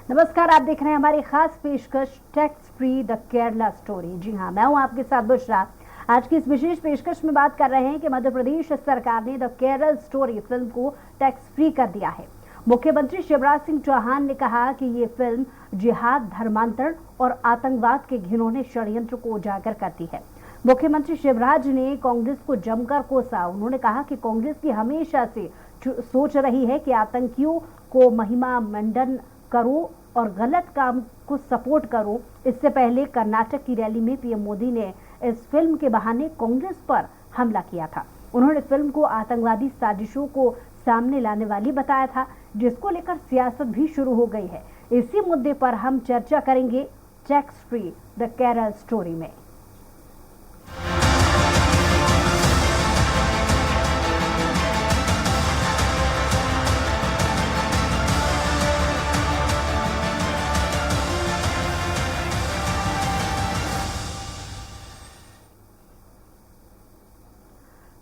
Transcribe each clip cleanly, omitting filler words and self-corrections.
नमस्कार, आप देख रहे हैं हमारी खास पेशकश tax free the Kerala story. जी हाँ, मैं हूं आपके साथ बुशरा। आज की इस विशेष पेशकश में बात कर रहे हैं कि मध्य प्रदेश सरकार ने द केरल स्टोरी फिल्म को टैक्स फ्री कर दिया है। मुख्यमंत्री शिवराज सिंह चौहान ने कहा कि ये फिल्म जिहाद, धर्मांतरण और आतंकवाद के घिनौने षड्यंत्र को उजागर करती है। मुख्यमंत्री शिवराज ने कांग्रेस को जमकर कोसा। उन्होंने कहा कि कांग्रेस की हमेशा से सोच रही है कि आतंकियों को महिमा मंडन करो और गलत काम को सपोर्ट करो। इससे पहले कर्नाटक की रैली में पीएम मोदी ने इस फिल्म के बहाने कांग्रेस पर हमला किया था। उन्होंने फिल्म को आतंकवादी साजिशों को सामने लाने वाली बताया था, जिसको लेकर सियासत भी शुरू हो गई है। इसी मुद्दे पर हम चर्चा करेंगे tax free the Kerala story में।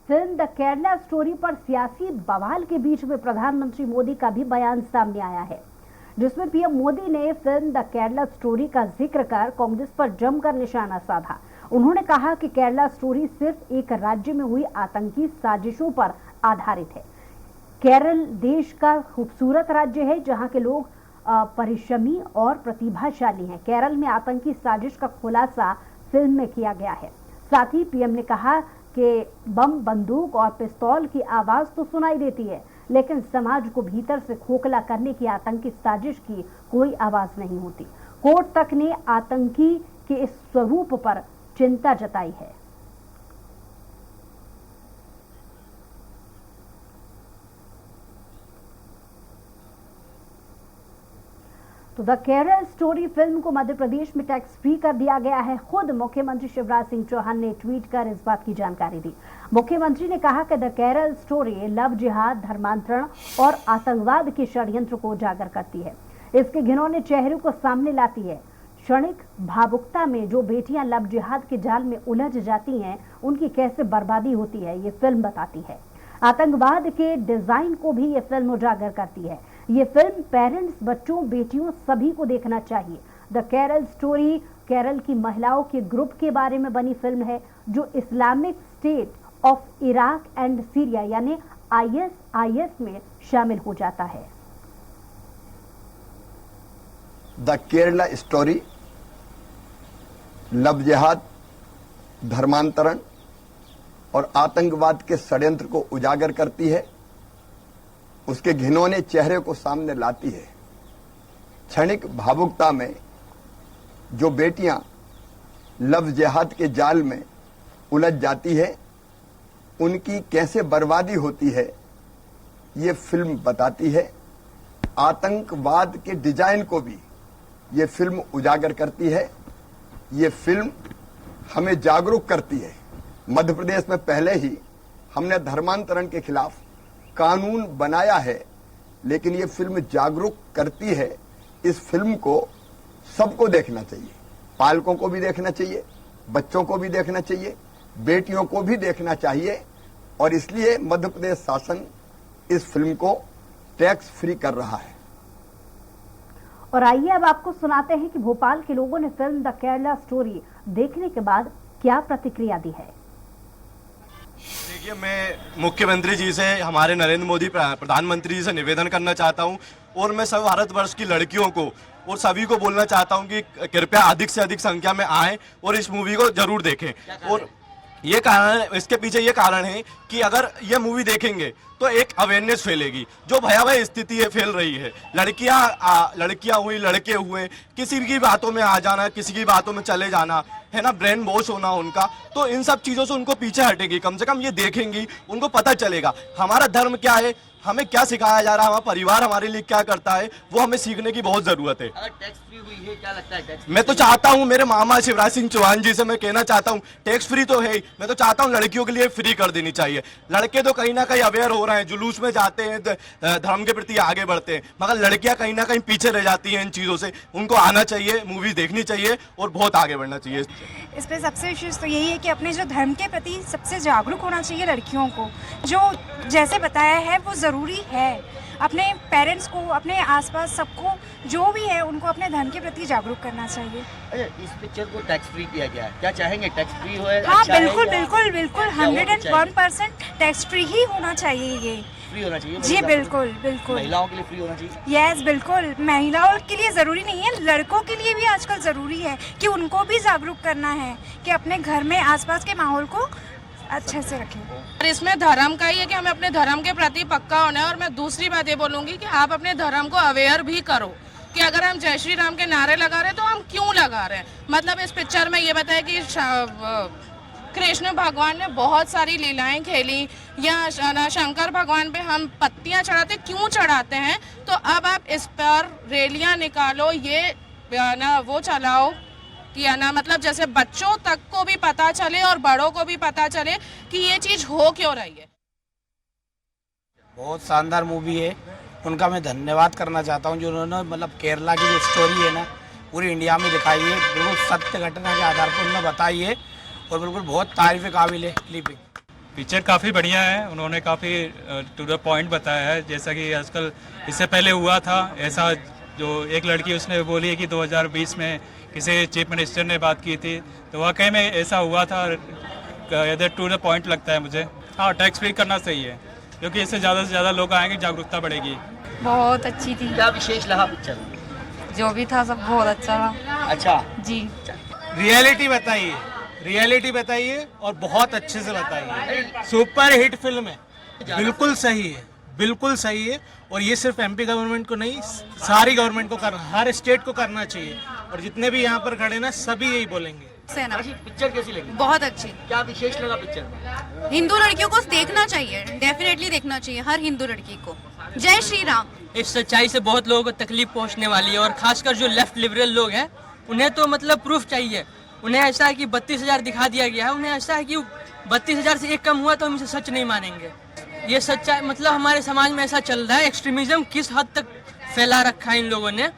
फिल्म द केरला स्टोरी पर सियासी बवाल के बीच में प्रधानमंत्री मोदी का भी बयान सामने आया है, जिसमें पीएम मोदी ने फिल्म द केरला स्टोरी का जिक्र कर कांग्रेस पर जमकर निशाना साधा। उन्होंने कहा कि केरला स्टोरी सिर्फ एक राज्य में हुई आतंकी साजिशों पर आधारित है। केरल देश का खूबसूरत राज्य है, जहां के लोग परिश्रमी और प्रतिभाशाली हैं। केरल में आतंकी साजिश का खुलासा फिल्म में किया गया है। साथ ही पीएम ने कहा कि बम, बंदूक और पिस्तौल की आवाज तो सुनाई देती है, लेकिन समाज को भीतर से खोखला करने की आतंकी साजिश की कोई आवाज नहीं होती। कोर्ट तक ने आतंकी के इस स्वरूप पर चिंता जताई है। तो द केरल स्टोरी फिल्म को मध्य प्रदेश में टैक्स फ्री कर दिया गया है। खुद मुख्यमंत्री शिवराज सिंह चौहान ने ट्वीट कर इस बात की जानकारी दी। मुख्यमंत्री ने कहा कि द केरल स्टोरी लव जिहाद, धर्मांतरण और आतंकवाद के षड्यंत्र को उजागर करती है। इसके घिनौने चेहरे को सामने लाती है। क्षणिक भावुकता में जो बेटियां लव जिहाद के जाल में उलझ जाती हैं, उनकी कैसे बर्बादी होती है, ये फिल्म बताती है। आतंकवाद के डिजाइन को भी ये फिल्म उजागर करती है। ये फिल्म पेरेंट्स, बच्चों, बेटियों सभी को देखना चाहिए। द केरल स्टोरी केरल की महिलाओं के ग्रुप के बारे में बनी फिल्म है, जो Islamic state of Iraq and Syria यानी ISIS में शामिल हो जाता है। द केरला स्टोरी लव जिहाद, धर्मांतरण और आतंकवाद के षड्यंत्र को उजागर करती है, उसके घिनौने चेहरे को सामने लाती है। क्षणिक भावुकता में जो बेटियां लव जिहाद के जाल में उलझ जाती है, उनकी कैसे बर्बादी होती है, ये फिल्म बताती है। आतंकवाद के डिजाइन को भी ये फिल्म उजागर करती है। ये फिल्म हमें जागरूक करती है। मध्य प्रदेश में पहले ही हमने धर्मांतरण के खिलाफ कानून बनाया है, लेकिन ये फिल्म जागरूक करती है। इस फिल्म को सबको देखना चाहिए, पालकों को भी देखना चाहिए, बच्चों को भी देखना चाहिए, बेटियों को भी देखना चाहिए। और इसलिए मध्य प्रदेश शासन इस फिल्म को टैक्स फ्री कर रहा है। और आइए अब आपको सुनाते हैं कि भोपाल के लोगों ने फिल्म द केरला स्टोरी देखने के बाद क्या प्रतिक्रिया दी है। देखिए, मैं मुख्यमंत्री जी से, हमारे नरेंद्र मोदी प्रधानमंत्री जी से निवेदन करना चाहता हूं, और मैं सब भारतवर्ष की लड़कियों को और सभी को बोलना चाहता हूं कि कृपया अधिक से अधिक संख्या में आएं और इस मूवी को जरूर देखें। और ये कारण, इसके पीछे ये कारण है कि अगर ये मूवी देखेंगे तो एक अवेयरनेस फैलेगी। जो भयावह स्थिति है फैल रही है, लड़कियां हुई, लड़के हुए, किसी की बातों में आ जाना, किसी की बातों में चले जाना, है ना, ब्रेन वॉश होना उनका, तो इन सब चीजों से उनको पीछे हटेगी। कम से कम ये देखेंगी, उनको पता चलेगा हमारा धर्म क्या है, हमें क्या सिखाया जा रहा है, हमारा परिवार हमारे लिए क्या करता है, वो हमें सीखने की बहुत जरूरत है। अगर टैक्स फ्री हुई है, क्या लगता है टैक्स? मैं तो चाहता हूं, मेरे मामा शिवराज सिंह चौहान जी से मैं कहना चाहता हूं, टैक्स फ्री तो है ही, मैं तो चाहता हूं लड़कियों के लिए फ्री कर देनी चाहिए। लड़के तो कहीं ना कहीं अवेयर हो रहे हैं, जुलूस में जाते हैं, धर्म के प्रति आगे बढ़ते हैं, मगर लड़कियां कहीं ना कहीं पीछे रह जाती हैं इन चीजों से। उनको आना चाहिए, मूवी देखनी चाहिए और बहुत आगे बढ़ना चाहिए। इस पे सबसे विशेष तो यही है कि अपने जो धर्म के प्रति सबसे जागरूक होना चाहिए लड़कियों को। जो जैसे बताया है वो ज़रूरी है। अपने पेरेंट्स को, अपने आसपास सबको जो भी है उनको अपने धर्म के प्रति जागरूक करना चाहिए। अच्छा, इस पिक्चर को टैक्स फ्री किया गया है, क्या चाहेंगे टैक्स फ्री हो? हाँ अच्छा बिल्कुल है या बिल्कुल बिल्कुल, क्या होना 101% टैक्स फ्री ही होना चाहिए ये। फ्री होना चाहिए? जी बिल्कुल बिल्कुल। महिलाओं के लिए फ्री होना चाहिए? यस बिल्कुल, महिलाओं के लिए ज़रूरी नहीं है, लड़कों के लिए भी आजकल ज़रूरी है कि उनको भी जागरूक करना है कि अपने घर में आसपास के माहौल को अच्छे से रखें। और इसमें धर्म का ही है कि हमें अपने धर्म के प्रति पक्का होना है। और मैं दूसरी बात ये बोलूँगी कि आप अपने धर्म को अवेयर भी करो कि अगर हम जय श्री राम के नारे लगा रहे हैं तो हम क्यों लगा रहे हैं। मतलब इस पिक्चर में ये बताया कि कृष्ण भगवान ने बहुत सारी लीलाएं खेली, या शंकर भगवान पे हम पत्तियां चढ़ाते, क्यों चढ़ाते हैं। तो अब आप इस पर रैलियां निकालो, ये ना वो चलाओ कि ना मतलब जैसे बच्चों तक को भी पता चले और बड़ों को भी पता चले कि ये चीज़ हो क्यों रही है। बहुत शानदार मूवी है, उनका मैं धन्यवाद करना चाहता हूँ जो उन्होंने मतलब केरला की जो स्टोरी है ना पूरी इंडिया में दिखाई है, बिल्कुल सत्य घटना के आधार पर उन्होंने बताई है और बिल्कुल बहुत तारीफ काबिल है क्लिपिंग। पिक्चर काफ़ी बढ़िया है, उन्होंने काफ़ी टू द पॉइंट बताया है। जैसा कि आजकल इससे पहले हुआ था ऐसा, जो एक लड़की उसने बोली है कि 2020 में किसी चीफ मिनिस्टर ने बात की थी, तो वाकई में ऐसा हुआ था। इधर टू द पॉइंट लगता है मुझे। हाँ, टैक्स फ्री करना सही है क्योंकि इससे ज़्यादा से ज़्यादा लोग आएंगे, जागरूकता बढ़ेगी। बहुत अच्छी थी, क्या विशेष लगा पिक्चर में? जो भी था सब बहुत अच्छा था। अच्छा जी, रियलिटी बताइए और बहुत अच्छे से बताइए। सुपर हिट फिल्म है, बिल्कुल सही है, बिल्कुल सही है। और ये सिर्फ एमपी गवर्नमेंट को नहीं, सारी गवर्नमेंट को करना, हर स्टेट को करना चाहिए। और जितने भी यहाँ पर खड़े ना सभी यही बोलेंगे। पिक्चर कैसी लगी? बहुत अच्छी। क्या विशेष लगा पिक्चर में? हिंदू लड़कियों को देखना चाहिए, डेफिनेटली देखना चाहिए हर हिंदू लड़की को। जय श्री राम। इस सच्चाई से बहुत लोगों को तकलीफ पहुंचने वाली है, और खासकर जो लेफ्ट लिबरल लोग हैं उन्हें तो मतलब प्रूफ चाहिए। उन्हें ऐसा है कि 32,000 दिखा दिया गया है, उन्हें ऐसा है कि 32,000 से एक कम हुआ तो हम इसे सच नहीं मानेंगे। ये सच्चाई मतलब हमारे समाज में ऐसा चल रहा है, एक्सट्रीमिज्म किस हद तक फैला रखा है इन लोगों ने,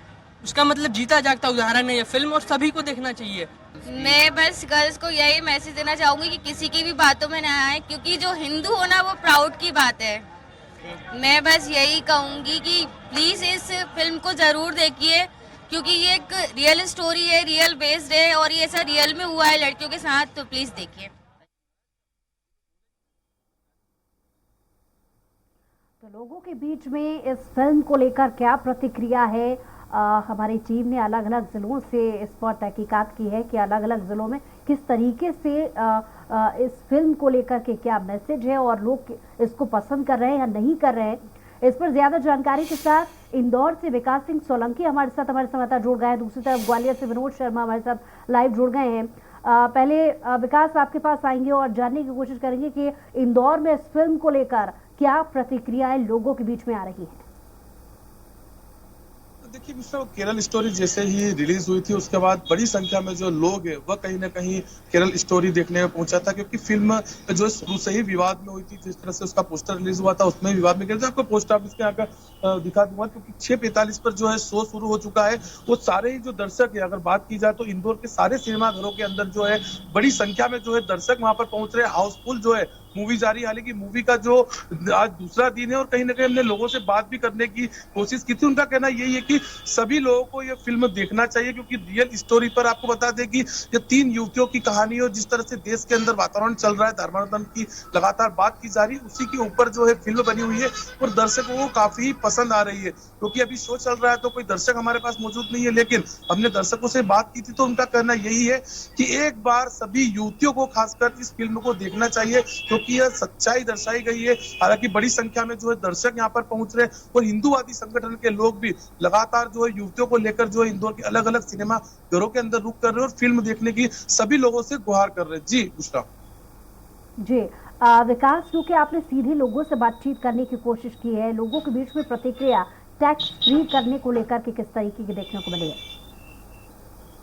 उसका मतलब जीता जागता उदाहरण है ये फिल्म, और सभी को देखना चाहिए। मैं बस गर्ल्स को यही मैसेज देना चाहूँगी कि किसी की भी बातों में ना आए, क्योंकि जो हिंदू होना वो प्राउड की बात है। मैं बस यही कहूँगी कि प्लीज़ इस फिल्म को ज़रूर देखिए, क्योंकि ये एक रियल स्टोरी है, रियल बेस्ड है, और ये ऐसा रियल में हुआ है लड़कियों के साथ, तो प्लीज़ देखिए। तो लोगों के बीच में इस फिल्म को लेकर क्या प्रतिक्रिया है, हमारी टीम ने अलग अलग ज़िलों से इस पर तहकीकात की है कि अलग अलग ज़िलों में किस तरीके से इस फिल्म को लेकर के क्या मैसेज है और लोग इसको पसंद कर रहे हैं या नहीं कर रहे हैं। इस पर ज़्यादा जानकारी के साथ इंदौर से विकास सिंह सोलंकी हमारे संवाददाता जुड़ गए हैं, दूसरी तरफ ग्वालियर से विनोद शर्मा हमारे साथ लाइव जुड़ गए हैं। पहले विकास आपके पास आएंगे और जानने की कोशिश करेंगे कि इंदौर में इस फिल्म को लेकर क्या प्रतिक्रियाएं लोगों के बीच में आ रही हैं। देखिए मिस्टर, केरल स्टोरी जैसे ही रिलीज हुई थी उसके बाद बड़ी संख्या में जो लोग है वह कहीं ना कहीं केरल स्टोरी देखने में पहुंचा था, क्योंकि फिल्म जो शुरू से ही विवाद में हुई थी। जिस तरह से उसका पोस्टर रिलीज हुआ था उसमें विवाद में आपको पोस्ट ऑफिस के यहाँ का दिखा दूंगा, क्योंकि 6:45 पर जो है शो शुरू हो चुका है। वो सारे ही जो दर्शक है, अगर बात की जाए तो इंदौर के सारे सिनेमा घरों के अंदर जो है बड़ी संख्या में जो है दर्शक वहां पर पहुंच रहे हैं। हाउसफुल जो है मूवी जारी, हालांकि मूवी का जो आज दूसरा दिन है और कहीं ना कहीं हमने लोगों से बात भी करने की कोशिश की थी। उनका कहना यही है कि सभी लोगों को ये फिल्म देखना चाहिए, क्योंकि रियल स्टोरी पर आपको बता दें कि ये 3 युवतियों की कहानी और जिस तरह से देश के अंदर वातावरण चल रहा है, धर्मांतरण की लगातार बात की जा रही है, उसी के ऊपर जो है फिल्म बनी हुई है और दर्शकों को काफी पसंद आ रही है। क्योंकि अभी शो चल रहा है तो कोई दर्शक हमारे पास मौजूद नहीं है, लेकिन हमने दर्शकों से बात की थी तो उनका कहना यही है कि एक बार सभी युवतियों को खासकर इस फिल्म को देखना चाहिए, क्योंकि यह सच्चाई दर्शाई गई है। हालांकि बड़ी संख्या में जो है दर्शक यहाँ पर पहुंच रहे हैं और हिंदूवादी संगठन के लोग भी लगातार जो है युवतियों को लेकर जो है इंदौर के अलग अलग सिनेमा घरों के अंदर रुक कर रहे हैं और फिल्म देखने की सभी लोगों से गुहार कर रहे हैं। जी बुशरा। जी विकास, क्योंकि आपने सीधे लोगों से बातचीत करने की कोशिश की है, लोगों के बीच में प्रतिक्रिया टैक्स फ्री करने को लेकर के किस तरीके की देखने को मिली है?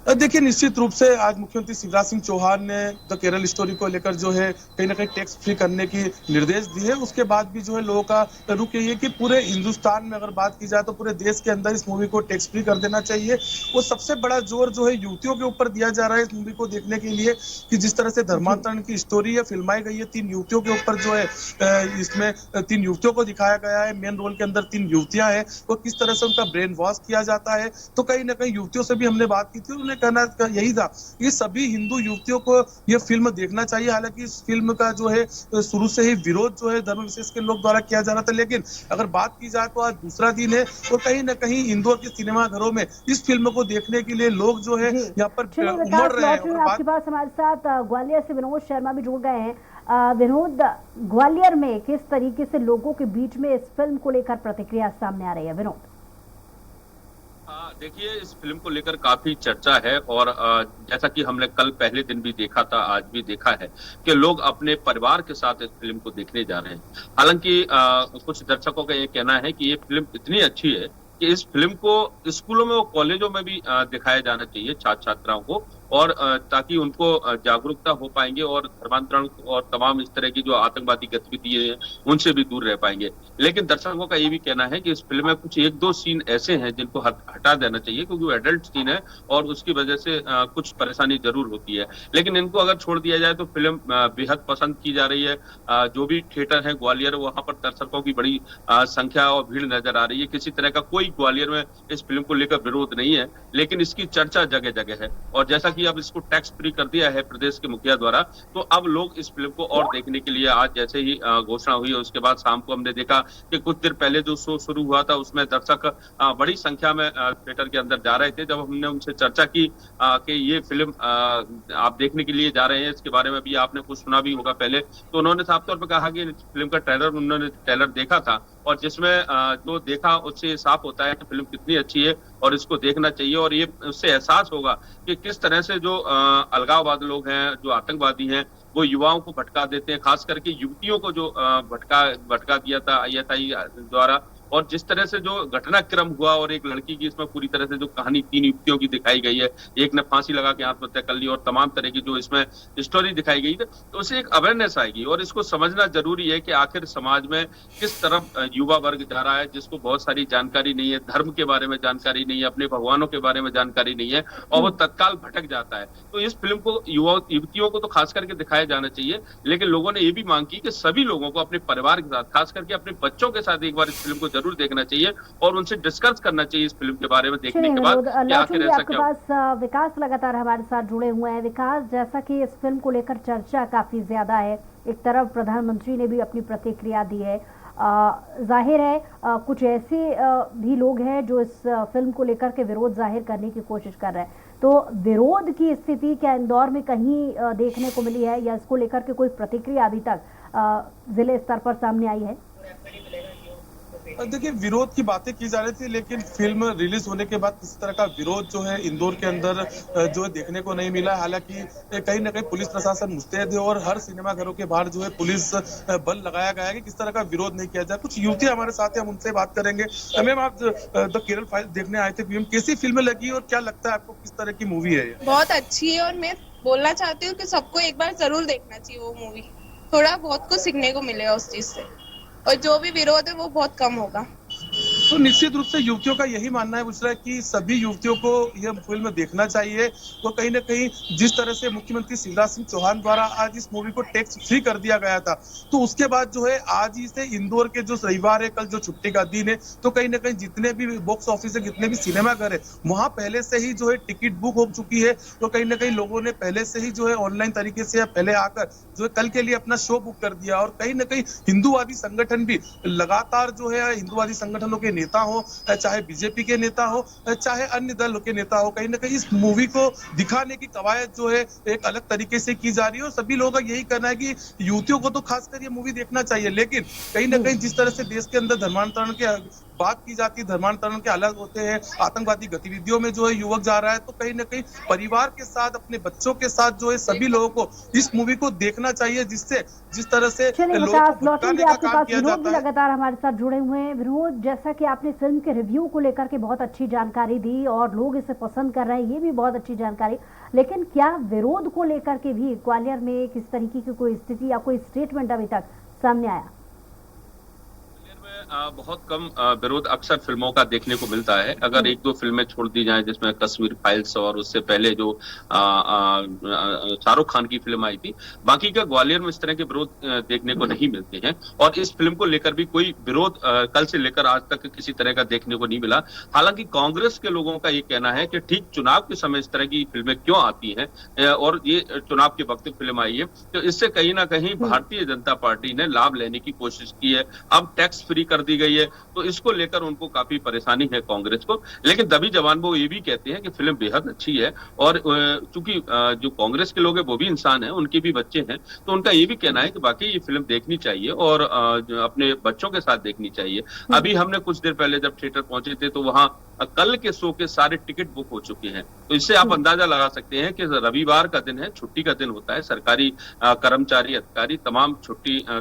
देखिए, निश्चित रूप से आज मुख्यमंत्री शिवराज सिंह चौहान ने द केरल स्टोरी को लेकर जो है कहीं ना कहीं टैक्स फ्री करने की निर्देश दिए है। उसके बाद भी जो है लोगों का रुख यही है कि पूरे हिंदुस्तान में अगर बात की जाए तो पूरे देश के अंदर इस मूवी को टैक्स फ्री कर देना चाहिए। वो सबसे बड़ा जोर जो है युवतियों के ऊपर दिया जा रहा है इस मूवी को देखने के लिए, कि जिस तरह से धर्मांतरण की स्टोरी है फिल्माई गई है, 3 युवतियों के ऊपर जो है इसमें 3 युवतियों को दिखाया गया है। मेन रोल के अंदर 3 युवतियां हैं, वो किस तरह से उनका ब्रेन वॉश किया जाता है। तो कहीं ना कहीं युवतियों से भी हमने बात की थी, उन्होंने कहना यही था कि सभी हिंदू युवतियों को यह फिल्म देखना चाहिए। हालांकि इस फिल्म का जो है शुरू से ही विरोध जो है धर्म विशेष के लोग द्वारा किया जा रहा था, लेकिन अगर बात की जाए तो आज दूसरा दिन है और कहीं ना कहीं इंदौर के सिनेमा घरों में इस फिल्म को देखने के लिए लोग जो है यहाँ पर उमड़ रहे हैं। आपके पास हमारे साथ ग्वालियर से विनोद शर्मा भी जुड़ गए हैं। विनोद, ग्वालियर में किस तरीके से लोगों के बीच में इस फिल्म को लेकर प्रतिक्रिया सामने आ रही है? विनोद, देखिए, इस फिल्म को लेकर काफी चर्चा है और जैसा कि हमने कल पहले दिन भी देखा था, आज भी देखा है कि लोग अपने परिवार के साथ इस फिल्म को देखने जा रहे हैं। हालांकि कुछ दर्शकों का ये कहना है कि ये फिल्म इतनी अच्छी है कि इस फिल्म को स्कूलों में और कॉलेजों में भी दिखाया जाना चाहिए छात्र छात्राओं को, और ताकि उनको जागरूकता हो पाएंगे और धर्मांतरण और तमाम इस तरह की जो आतंकवादी गतिविधि है उनसे भी दूर रह पाएंगे। लेकिन दर्शकों का ये भी कहना है कि इस फिल्म में कुछ 1-2 सीन ऐसे हैं जिनको हटा देना चाहिए, क्योंकि वो एडल्ट सीन है और उसकी वजह से कुछ परेशानी जरूर होती है। लेकिन इनको अगर छोड़ दिया जाए तो फिल्म बेहद पसंद की जा रही है। जो भी थिएटर है ग्वालियर, वहां पर दर्शकों की बड़ी संख्या और भीड़ नजर आ रही है। किसी तरह का कोई ग्वालियर में इस फिल्म को लेकर विरोध नहीं है, लेकिन इसकी चर्चा जगह जगह है। और जैसा कि अब इसको टैक्स फ्री कर दिया है प्रदेश के मुखिया द्वारा, तो अब लोग इस फिल्म को और देखने के लिए, आज जैसे ही घोषणा हुई उसके बाद शाम को हमने देखा कि कुछ देर पहले जो शो शुरू हुआ था उसमें दर्शक बड़ी संख्या में थिएटर के अंदर जा रहे थे। जब हमने उनसे चर्चा की कि ये फिल्म आप देखने के लिए जा रहे हैं, इसके बारे में भी आपने कुछ सुना भी होगा पहले, तो उन्होंने साफ तौर पर कहा कि फिल्म का उन्होंने ट्रेलर देखा था और जिसमें जो देखा उससे साफ होता है कि फिल्म कितनी अच्छी है और इसको देखना चाहिए। और ये उससे एहसास होगा कि किस तरह से जो अलगाववादी लोग हैं, जो आतंकवादी हैं, वो युवाओं को भटका देते हैं, खास करके युवतियों को जो भटका दिया था ISI द्वारा। और जिस तरह से जो घटनाक्रम हुआ और एक लड़की की इसमें पूरी तरह से जो कहानी 3 युवतियों की दिखाई गई है, एक ने फांसी लगा के आत्महत्या कर ली और तमाम तरह की जो इसमें स्टोरी दिखाई गई, तो उससे एक अवेयरनेस आएगी। और इसको समझना जरूरी है कि आखिर समाज में किस तरफ युवा वर्ग जा रहा है, जिसको बहुत सारी जानकारी नहीं है, धर्म के बारे में जानकारी नहीं है, अपने भगवानों के बारे में जानकारी नहीं है, और वो तत्काल भटक जाता है। तो इस फिल्म को युवतियों को तो खास करके दिखाया जाना चाहिए, लेकिन लोगों ने ये भी मांग की कि सभी लोगों को अपने परिवार के साथ, खास करके अपने बच्चों के साथ एक बार इस फिल्म को जरूर देखना चाहिए और उनसे डिस्कस करना चाहिए इस फिल्म के बारे में देखने के बाद कि आखिर ऐसा क्या। आपके पास विकास लगातार हमारे साथ जुड़े हुए हैं। विकास, जैसा कि इस फिल्म को लेकर चर्चा काफी ज्यादा है, एक तरफ प्रधानमंत्री ने भी अपनी प्रतिक्रिया दी है, जाहिर है कुछ ऐसे भी लोग हैं जो इस फिल्म को लेकर के विरोध जाहिर करने की कोशिश कर रहे हैं, तो विरोध की स्थिति क्या इंदौर में कहीं देखने को मिली है या इसको लेकर के कोई प्रतिक्रिया अभी तक जिले स्तर पर सामने आई है? देखिए, विरोध की बातें की जा रही थी, लेकिन फिल्म रिलीज होने के बाद किसी तरह का विरोध जो है इंदौर के अंदर जो है देखने को नहीं मिला। हालांकि कहीं ना कहीं पुलिस प्रशासन मुस्तैद है और हर सिनेमा घरों के बाहर जो है पुलिस बल लगाया गया है कि किस तरह का विरोध नहीं किया जाए। कुछ युवतियां हमारे साथ हैं, हम उनसे बात करेंगे। मैम, आप द केरल फाइल देखने आए थे, कैसी फिल्म लगी और क्या लगता है आपको, किस तरह की मूवी है? बहुत अच्छी है और मैं बोलना चाहती हूँ कि सबको एक बार जरूर देखना चाहिए वो मूवी। थोड़ा बहुत कुछ सीखने को मिलेगा उस चीज से, और जो भी विरोध है वो बहुत कम होगा। तो निश्चित रूप से युवतियों का यही मानना है बुशरा कि सभी युवतियों को यह फिल्म देखना चाहिए। तो कहीं ना कहीं जिस तरह से मुख्यमंत्री शिवराज सिंह चौहान द्वारा आज इस मूवी को टैक्स फ्री कर दिया गया था, तो उसके बाद जो है आज ही से इंदौर के जो रविवार है, कल जो छुट्टी का दिन है, तो कहीं ना कहीं जितने भी बॉक्स ऑफिस है, जितने भी सिनेमा घर है, वहां पहले से ही जो है टिकट बुक हो चुकी है। तो कहीं ना कहीं लोगों ने पहले से ही जो है ऑनलाइन तरीके से पहले आकर जो है कल के लिए अपना शो बुक कर दिया। और कहीं ना कहीं हिंदूवादी संगठन भी लगातार जो है, हिंदूवादी संगठनों के नेता हो, चाहे बीजेपी के नेता हो, चाहे अन्य दल के नेता हो, कहीं ना कहीं इस मूवी को दिखाने की कवायद जो है एक अलग तरीके से की जा रही है। और सभी लोगों का यही कहना है कि युवतियों को तो खासकर ये मूवी देखना चाहिए, लेकिन कहीं ना कहीं जिस तरह से देश के अंदर धर्मांतरण के बात की जाती है धर्मांतरण के अलग होते हैं, आतंकवादी गतिविधियों में जो है युवक जा रहा है, तो कहीं ना कहीं परिवार के साथ अपने बच्चों के साथ जो है सभी लोगों को इस मूवी को देखना चाहिए, जिससे जिस तरह से लोगों को भटकाने का काम किया जाता है। लगातार हमारे साथ जुड़े हुए हैं। विनोद, जैसा कि आपने फिल्म के रिव्यू को लेकर के बहुत अच्छी जानकारी दी और लोग इसे पसंद कर रहे हैं, ये भी बहुत अच्छी जानकारी, लेकिन क्या विरोध को लेकर के भी ग्वालियर में किस तरीके की कोई स्थिति या कोई स्टेटमेंट अभी तक सामने आया? बहुत कम विरोध अक्सर फिल्मों का देखने को मिलता है। अगर एक दो फिल्में छोड़ दी जाएं, जिसमें कश्मीर फाइल्स और उससे पहले जो शाहरुख खान की फिल्म आई थी, बाकी का ग्वालियर में इस तरह के विरोध देखने को नहीं मिलते हैं। और इस फिल्म को लेकर भी कोई विरोध कल से लेकर आज तक किसी तरह का देखने को नहीं मिला। हालांकि कांग्रेस के लोगों का ये कहना है कि ठीक चुनाव के समय इस तरह की फिल्में क्यों आती हैं, और ये चुनाव के वक्त फिल्म आई है, तो इससे कहीं ना कहीं भारतीय जनता पार्टी ने लाभ लेने की कोशिश की है। अब टैक्स फ्री कर दी गई है, तो इसको लेकर उनको काफी परेशानी है कांग्रेस को। लेकिन दबी जवान वो ये भी कहते हैं कि फिल्म बेहद अच्छी है, और चूंकि जो कांग्रेस के लोग हैं वो भी इंसान हैं, उनके भी बच्चे हैं, तो उनका ये भी कहना है कि वाकई ये फिल्म देखनी चाहिए और अपने बच्चों के साथ देखनी चाहिए। अभी हमने कुछ देर पहले जब थिएटर पहुंचे थे तो वहां कल के शो के सारे टिकट बुक हो चुके हैं, तो इससे आप अंदाजा लगा सकते हैं कि रविवार का दिन है, छुट्टी का दिन होता है, सरकारी कर्मचारी अधिकारी तमाम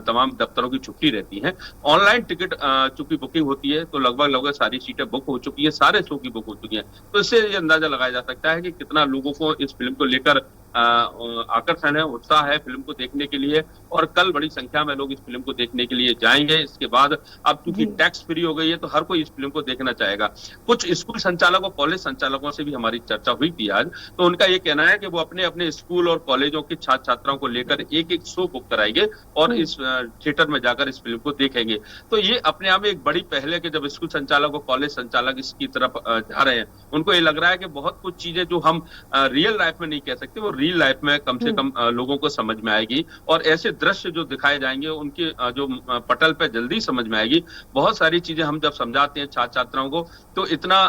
तमाम दफ्तरों की छुट्टी रहती है। ऑनलाइन टिकट चूंकि बुकिंग होती है तो लगभग सारी सीटें बुक हो चुकी है, सारे शो की बुक हो चुकी है, तो इससे ये अंदाजा लगाया जा सकता है कि कितना लोगों को इस फिल्म को लेकर आकर्षण है, उत्साह है फिल्म को देखने के लिए। और कल बड़ी संख्या में लोग इस फिल्म को देखने के लिए जाएंगे। इसके बाद अब चूंकि टैक्स फ्री हो गई है तो हर कोई इस फिल्म को देखना चाहेगा। कुछ स्कूल संचालकों, कॉलेज संचालकों से भी हमारी चर्चा हुई थी आज, तो उनका ये कहना है कि वो अपने अपने स्कूल और कॉलेजों के छात्र छात्राओं को लेकर एक एक शो बुक कराएंगे और इस थिएटर में जाकर इस फिल्म को देखेंगे। तो ये अपने आप में एक बड़ी पहल है कि जब स्कूल संचालक और कॉलेज संचालक इसकी तरफ जा रहे हैं, उनको ये लग रहा है कि बहुत कुछ चीजें जो हम रियल लाइफ में नहीं कह सकते, वो रियल लाइफ में कम से कम लोगों को समझ में आएगी, और ऐसे दृश्य जो दिखाए जाएंगे उनके जो पटल पे जल्दी समझ में आएगी। बहुत सारी चीजें हम जब समझाते हैं छात्र छात्राओं को तो इतना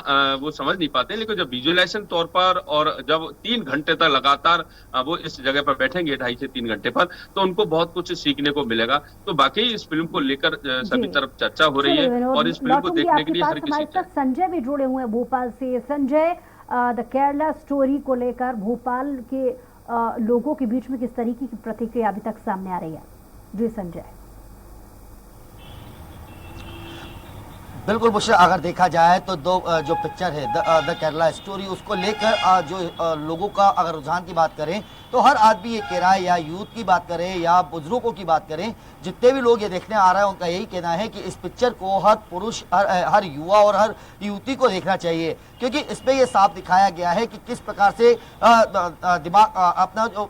वो समझ नहीं पाते, लेकिन जब विजुअलाइजेशन तौर पर और जब 3 घंटे तक लगातार वो इस जगह पर बैठेंगे 2.5 से 3 घंटे पर, तो उनको बहुत कुछ सीखने को मिलेगा। तो बाकी इस फिल्म को लेकर सभी तरफ चर्चा हो रही है और इस फिल्म को देखने के लिए हर किसी तक संजय भी जुड़े हुए हैं भोपाल से। संजय, द केरला स्टोरी को लेकर भोपाल के लोगों के बीच में किस तरीके की प्रतिक्रिया अभी तक सामने आ रही है? जी संजय। बिल्कुल बुशरा, अगर देखा जाए तो जो पिक्चर है द केरला स्टोरी, उसको लेकर जो लोगों का अगर रुझान की बात करें तो हर आदमी ये कह रहा है, या यूथ की बात करें या बुजुर्गों की बात करें, जितने भी लोग ये देखने आ रहे हैं उनका यही कहना है कि इस पिक्चर को हर पुरुष, हर युवा और हर युवती को देखना चाहिए, क्योंकि इसमें ये साफ दिखाया गया है कि किस प्रकार से दिमाग अपना जो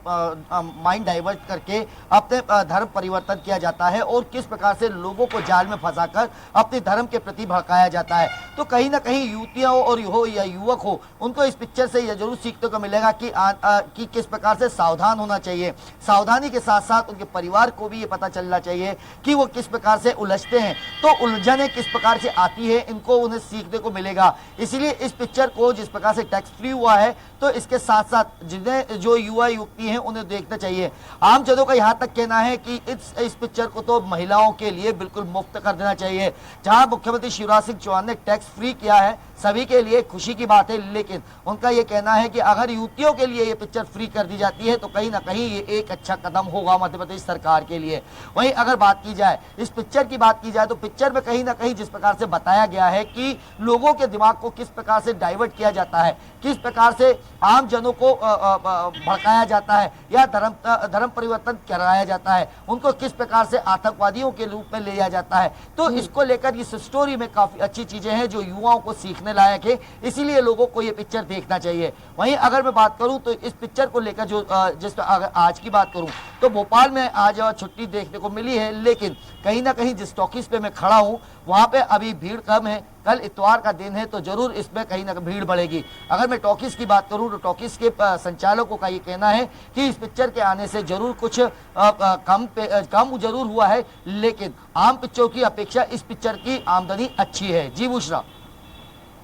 माइंड डाइवर्ट करके अपने धर्म परिवर्तन किया जाता है और किस प्रकार से लोगों को जाल में फंसाकर अपने धर्म के प्रति भड़काया जाता है। तो कहीं ना कहीं युवतियां और हो या युवक हो, उनको इस पिक्चर से यह जरूर सीखने को मिलेगा कि किस प्रकार से सावधान होना चाहिए। सावधानी के साथ साथ उनके परिवार को भी ये पता चलना चाहिए कि वो किस प्रकार से उलझते हैं, तो उलझने किस प्रकार से आती है, इनको उन्हें सीखने को मिलेगा। इसीलिए इस पिक्चर को जिस प्रकार से टैक्स फ्री हुआ है, तो इसके साथ साथ जिन्हें जो युवा युवती हैं उन्हें देखना चाहिए। आम जनों का यहाँ तक कहना है कि इस पिक्चर को तो महिलाओं के लिए बिल्कुल मुफ्त कर देना चाहिए। जहां मुख्यमंत्री शिवराज सिंह चौहान ने टैक्स फ्री किया है, सभी के लिए खुशी की बात है, लेकिन उनका यह कहना है कि अगर युवतियों के लिए ये पिक्चर फ्री कर दी जाती है तो कहीं ना कहीं ये एक अच्छा कदम होगा मध्य प्रदेश सरकार के लिए। वहीं अगर बात की जाए, इस पिक्चर की बात की जाए, तो पिक्चर में कहीं ना कहीं जिस प्रकार से बताया गया है कि लोगों के दिमाग को किस प्रकार से डाइवर्ट किया जाता है, किस प्रकार से आम जनों को भड़काया जाता है या धर्म परिवर्तन कराया जाता है, उनको किस प्रकार से आतंकवादियों के रूप में ले जाया जाता है, तो इसको लेकर इस स्टोरी में काफी अच्छी चीजें हैं जो युवाओं को सीखने लायक है। इसीलिए लोगों को ये पिक्चर देखना चाहिए। वहीं अगर मैं बात करूं तो इस पिक्चर को लेकर जो जिस अगर आज की बात करूं तो भोपाल में आज छुट्टी देखने को मिली है, लेकिन कहीं ना कहीं जिस टॉकीज पे मैं खड़ा हूं वहां पे अभी भीड़ कम है। कल इतवार का दिन है तो जरूर इसमें कहीं ना कहीं भीड़ बढ़ेगी। अगर मैं टॉकीज की बात करूं तो टॉकीज के संचालकों का ये कहना है कि इस पिक्चर के आने से जरूर कुछ कम जरूर हुआ है, लेकिन आम पिक्चरों की अपेक्षा इस पिक्चर की आमदनी अच्छी है। जी बुशरा।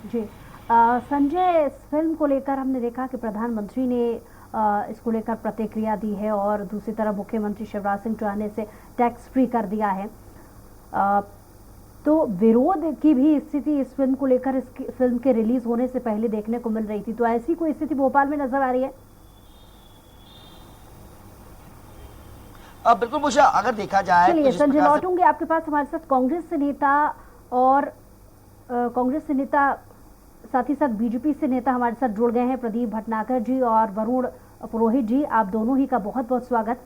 जी संजय, इस फिल्म को लेकर हमने देखा कि प्रधानमंत्री ने इसको लेकर प्रतिक्रिया दी है और दूसरी तरफ मुख्यमंत्री शिवराज सिंह चौहान ने इसे टैक्स फ्री कर दिया है। तो विरोध की भी स्थिति इस फिल्म को लेकर इस फिल्म के रिलीज होने से पहले देखने को मिल रही थी, तो ऐसी कोई स्थिति भोपाल में नजर आ रही है? बिल्कुल बुशरा, अगर देखा जाए चलिए तो संजय लौटूंगे आपके पास। हमारे साथ कांग्रेस नेता और साथ ही साथ बीजेपी से नेता हमारे साथ जुड़ गए हैं, प्रदीप भटनागर जी और वरुण पुरोहित जी, आप दोनों ही का बहुत बहुत स्वागत।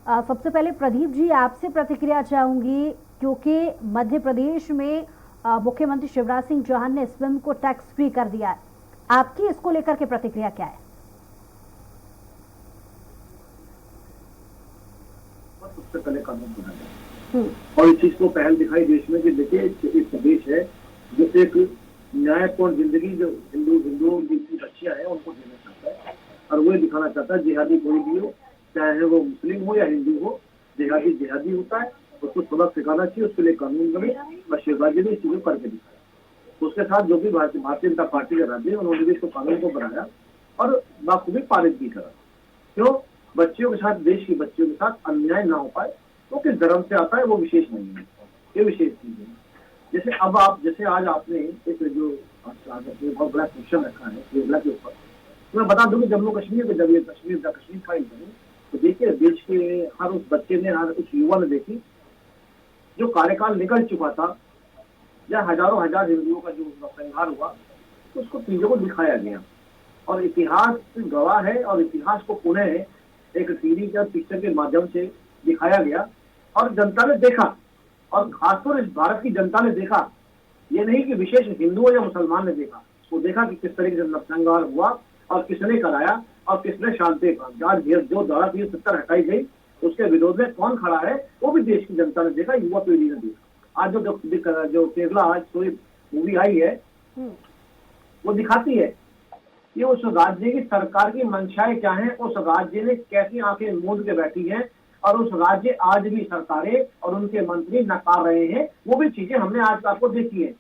सबसे पहले प्रदीप जी आपसे प्रतिक्रिया चाहूंगी, क्योंकि मध्य प्रदेश में मुख्यमंत्री शिवराज सिंह चौहान ने इस फिल्म को टैक्स फ्री कर दिया है, आपकी इसको लेकर के प्रतिक्रिया क्या है? सबसे पहले कानून बनाया और इस चीज को पहल दिखाई देश में कि देखिए एक प्रदेश है जिससे एक न्यायपूर्ण जिंदगी जो हिंदुओं की बच्चियां हैं उनको देना चाहता है, और वो दिखाना चाहता है जिहादी कोई भी हो, चाहे वो मुस्लिम हो या हिंदू हो, जिहादी होता है, उसको सबक सिखाना चाहिए, उसके लिए कानून बने। और शिवराज जी ने इस चीज को करके दिखाया। उसके साथ जो भी भारतीय जनता पार्टी के राज्य उन्होंने भी इसको कानून को बनाया और बाखूबी पारित भी करा। क्यों? बच्चियों के साथ, देश की बच्चियों के साथ अन्याय ना हो पाए। तो किस धर्म से आता है वो विशेष नहीं है, ये विशेष चीज है। जैसे अब आज आपने एक जो बहुत बड़ा क्वेश्चन रखा है केरला के ऊपर, तो मैं बता दूं कि जम्मू कश्मीर में जब ये कश्मीर फाइल बनी तो देखिए देश के हर उस बच्चे ने, हर उस युवा ने देखी जो कार्यकाल निकल चुका था या हजारों हजार हिंदुओं का जो संहार हुआ, तो उसको चीजों को दिखाया गया और इतिहास गवाह है और इतिहास को पुनः एक टीवी या पिक्चर के माध्यम से दिखाया गया और जनता ने देखा, और खासतौर इस भारत की जनता ने देखा, ये नहीं कि विशेष हिंदुओं या मुसलमान ने देखा, वो देखा कि किस तरीके से नरसंहार हुआ और किसने कराया और किसने शांति आज जो धारा 370 हटाई गई उसके विरोध में कौन खड़ा है वो भी देश की जनता ने देखा, युवा पीढ़ी ने देखा। आज जो केरला आज कोई मूवी आई है वो दिखाती है कि उस राज्य की सरकार की मंशाएं क्या है, उस राज्य ने कैसी आंखें मूंद के बैठी हैं और उस राज्य आज भी सरकारें और उनके मंत्री नकार रहे हैं। वो भी चीजें हमने आज आपको देखी है।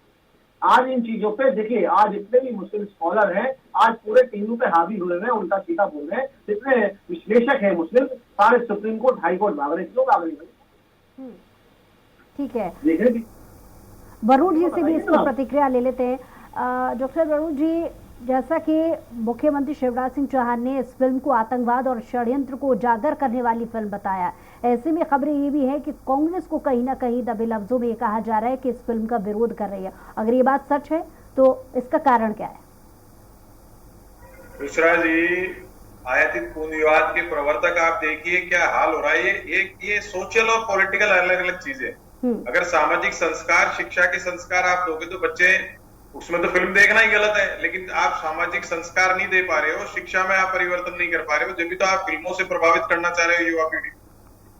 आज इन चीजों पे देखिए, आज इतने भी मुस्लिम स्कॉलर हैं, आज पूरे टीवी पे हावी हुए हैं, उल्टा सीधा बोल रहे हैं, इतने विश्लेषक हैं मुस्लिम, सारे सुप्रीम कोर्ट हाई कोर्ट भाग रहे हैं, लोग आ गए। ठीक है, वरुण जी से भी इसकी प्रतिक्रिया ले लेते हैं। डॉक्टर वरुण जी, जैसा कि मुख्यमंत्री शिवराज सिंह चौहान ने इस फिल्म को आतंकवाद और षड्यंत्र को उजागर करने वाली फिल्म बताया, ऐसे में खबरें ये भी है कि कांग्रेस को कहीं ना कहीं दबे लफ्जों में ये कहा जा रहा है कि इस फिल्म का विरोध कर रही है। अगर ये बात सच है तो इसका कारण क्या है? दूसरा जी, आयातित पूंजीवाद के प्रवर्तक आप देखिए क्या हाल हो रहा है। ये सोशल और पॉलिटिकल अलग अलग चीजें। अगर सामाजिक संस्कार, शिक्षा के संस्कार आप दोगे तो बच्चे, उसमें तो फिल्म देखना ही गलत है, लेकिन आप सामाजिक संस्कार नहीं दे पा रहे हो, शिक्षा में आप परिवर्तन नहीं कर पा रहे हो, जब भी तो आप फिल्मों से प्रभावित करना चाह रहे हो युवा पीढ़ी।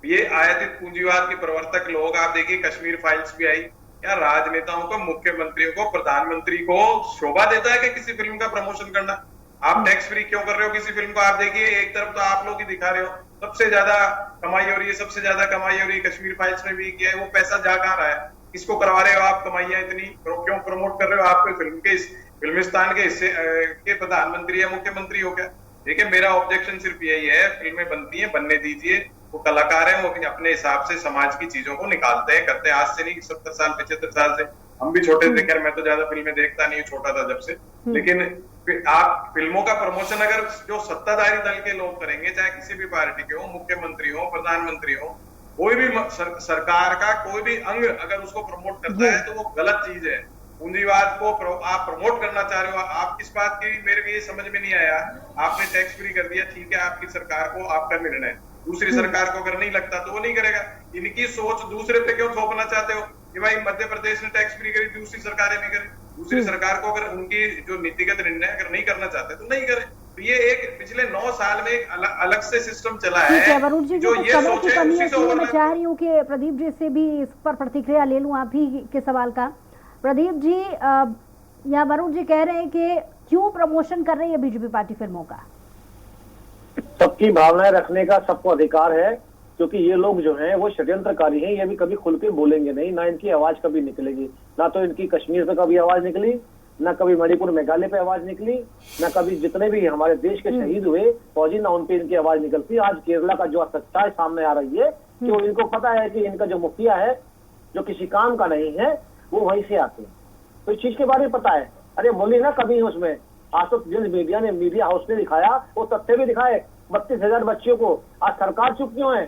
ये आयातित पूंजीवाद के प्रवर्तक लोग, आप देखिए कश्मीर फाइल्स भी आई, या राजनेताओं को, मुख्यमंत्रियों को, प्रधानमंत्री को शोभा देता है कि किसी फिल्म का प्रमोशन करना? आप टैक्स फ्री क्यों कर रहे हो किसी फिल्म को? आप देखिए एक तरफ तो आप लोग ही दिखा रहे हो सबसे ज्यादा कमाई हो रही है, सबसे ज्यादा कमाई हो रही है, कश्मीर फाइल्स में भी किया है, वो पैसा जा कहाँ रहा है? किसको करवा रहे हो आप कमाइयां इतनी? क्यों प्रमोट कर रहे हो? आपके फिल्मिस्तान के हिस्से के प्रधानमंत्री या मुख्यमंत्री हो क्या? देखिए मेरा ऑब्जेक्शन सिर्फ यही है, फिल्में बनती हैं, बनने दीजिए, वो कलाकार हैं, वो अपने हिसाब से समाज की चीजों को निकालते हैं, करते हैं। आज से नहीं, 70 साल 75 साल से हम भी छोटे थे, खैर मैं तो ज्यादा फिल्में देखता नहीं, छोटा था जब से, लेकिन आप फिल्मों का प्रमोशन अगर जो सत्ताधारी दल के लोग करेंगे, चाहे किसी भी पार्टी के हो, मुख्यमंत्री हो, प्रधानमंत्री हो, कोई भी सरकार का कोई भी अंग अगर उसको प्रमोट करता है तो वो गलत चीज है। पूंजीवाद को आप प्रमोट करना चाह रहे हो, आप किस बात की, मेरे को ये समझ में नहीं आया। आपने टैक्स फ्री कर दिया, ठीक है, आपकी सरकार को, आपका निर्णय, दूसरी सरकार को अगर नहीं लगता तो वो नहीं करेगा। इनकी सोच दूसरे पे क्यों थोपना चाहते हो कि भाई मध्य प्रदेश ने टैक्स फ्री करी, दूसरी सरकारें नहीं करें? दूसरी सरकार को अगर उनकी जो नीतिगत निर्णय अगर नहीं करना चाहते तो नहीं करें। तो ये एक पिछले 9 साल में एक अलग से सिस्टम चला है। वरुण जी, जो ये सोच है उसी से मैं चाह रही हूँ कि प्रदीप जी से भी इस पर प्रतिक्रिया ले लूं, आप ही के सवाल का। प्रदीप जी, या वरुण जी कह रहे हैं कि क्यों प्रमोशन कर रही है बीजेपी पार्टी फिल्मों का? सबकी भावनाएं रखने का सबको अधिकार है, क्योंकि ये लोग जो हैं वो षड्यंत्रकारी हैं, ये भी कभी खुल के बोलेंगे नहीं, ना इनकी आवाज कभी निकलेगी, ना तो इनकी कश्मीर पे कभी आवाज निकली, ना कभी मणिपुर मेघालय पे आवाज निकली, ना कभी जितने भी हमारे देश के शहीद हुए फौजी, ना उन पे इनकी आवाज निकलती। आज केरला का जो सच्चाई सामने आ रही है कि इनको पता है कि इनका जो मुखिया है जो किसी काम का नहीं है, वो वहीं से आते हैं, तो इस चीज के बारे में पता है। अरे बोली ना कभी उसमें, आज तो जिन मीडिया हाउस ने दिखाया वो तथ्य भी दिखाए, 32,000 बच्चियों को। आज सरकार चुप क्यों है,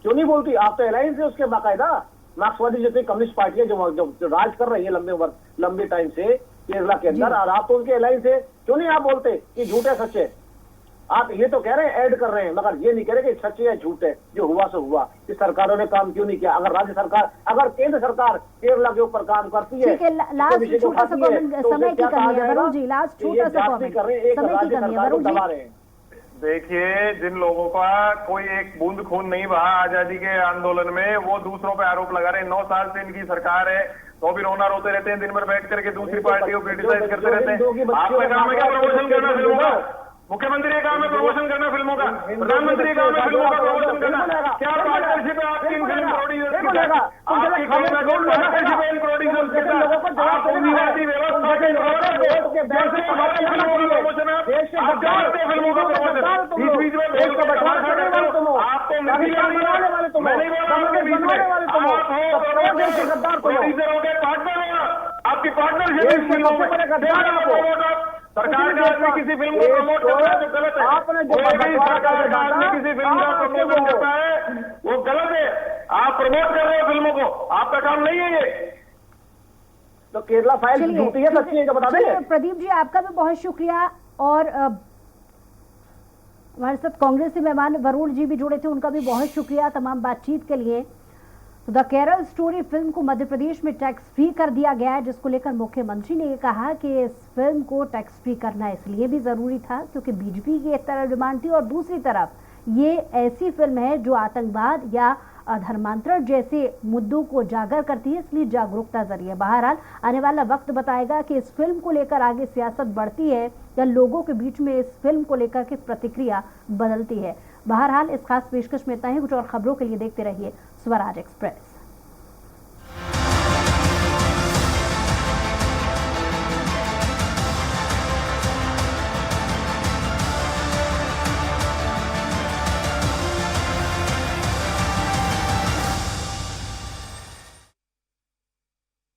क्यों नहीं बोलती? आप तो अलायंस है उसके बाकायदा, मार्क्सवादी जितनी कम्युनिस्ट पार्टियां जो राज कर रही है लंबे टाइम से केरला के अंदर, और आप तो उनके अलायंस है, क्यों नहीं आप बोलते कि झूठ है सच है? आप ये तो कह रहे हैं, ऐड कर रहे हैं, मगर ये नहीं कह रहे कि सच है झूठ है। जो हुआ सो हुआ, कि सरकारों ने काम क्यों नहीं किया? अगर राज्य सरकार, अगर केंद्र सरकार केरला के ऊपर काम करती है, लास्ट छोटा सा कमेंट, समय की कमी है वरुण जी, लास्ट छोटा सा कमेंट, समय की कमी है वरुण जी। देखिए, जिन लोगों का कोई एक बूंद खून नहीं बहा आजादी के आंदोलन में, वो दूसरों पे आरोप लगा रहे हैं। 9 साल से इनकी सरकार है, तो भी रोना रोते रहते हैं, दिन भर बैठ करके दूसरी पार्टी को क्रिटिसाइज करते रहते हैं। आपका काम है क्या प्रमोशन करना फिल्मों का? मुख्यमंत्री का काम है प्रमोशन करना फिल्मों का, प्रधानमंत्री का काम है फिल्मों का प्रमोशन करना। क्या पार्टनरशिप है आपकी इन फिल्म प्रोड्यूसर्स के साथ? आपकी पार्टनरशिप है इन प्रोड्यूसर्स के साथ? आप आदिवासी व्यवस्था के जैसे हमारे फिल्मों का प्रमोशन है, आप जानते हैं फिल्मों का प्रमोशन, बीच बीच में बोल के तमाशा करते हो। आपको नहीं बोला, मैं नहीं बोल रहा हूँ बीच में, आप हो प्रोड्यूसर हो गए, पार्टनर हो, आपकी पार्टनरशिप इस फिल्मों में। सरकार का आदमी किसी फिल्म को प्रमोट कर रहा है जो गलत है, कोई भी सरकार का आदमी किसी फिल्म का प्रमोशन करता है वो गलत है। आप प्रमोट कर रहे हो फिल्मों को, आपका काम नहीं है ये। तो केरला फाइल झूठी है सच्ची है, बता दें। प्रदीप जी आपका भी बहुत शुक्रिया, और हमारे साथ कांग्रेस से मेहमान वरुण जी भी जुड़े थे, उनका भी बहुत शुक्रिया तमाम बातचीत के लिए। द केरल स्टोरी फिल्म को मध्य प्रदेश में टैक्स फ्री कर दिया गया है, जिसको लेकर मुख्यमंत्री ने कहा कि इस फिल्म को टैक्स फ्री करना इसलिए भी जरूरी था क्योंकि बीजेपी की एक तरफ डिमांड थी, और दूसरी तरफ ये ऐसी फिल्म है जो आतंकवाद या धर्मांतरण जैसे मुद्दों को उजागर करती है, इसलिए जागरूकता जरिए। बहरहाल आने वाला वक्त बताएगा कि इस फिल्म को लेकर आगे सियासत बढ़ती है या लोगों के बीच में इस फिल्म को लेकर के प्रतिक्रिया बदलती है। बहरहाल इस खास पेशकश में इतना ही, कुछ और खबरों के लिए देखते रहिए स्वराज एक्सप्रेस।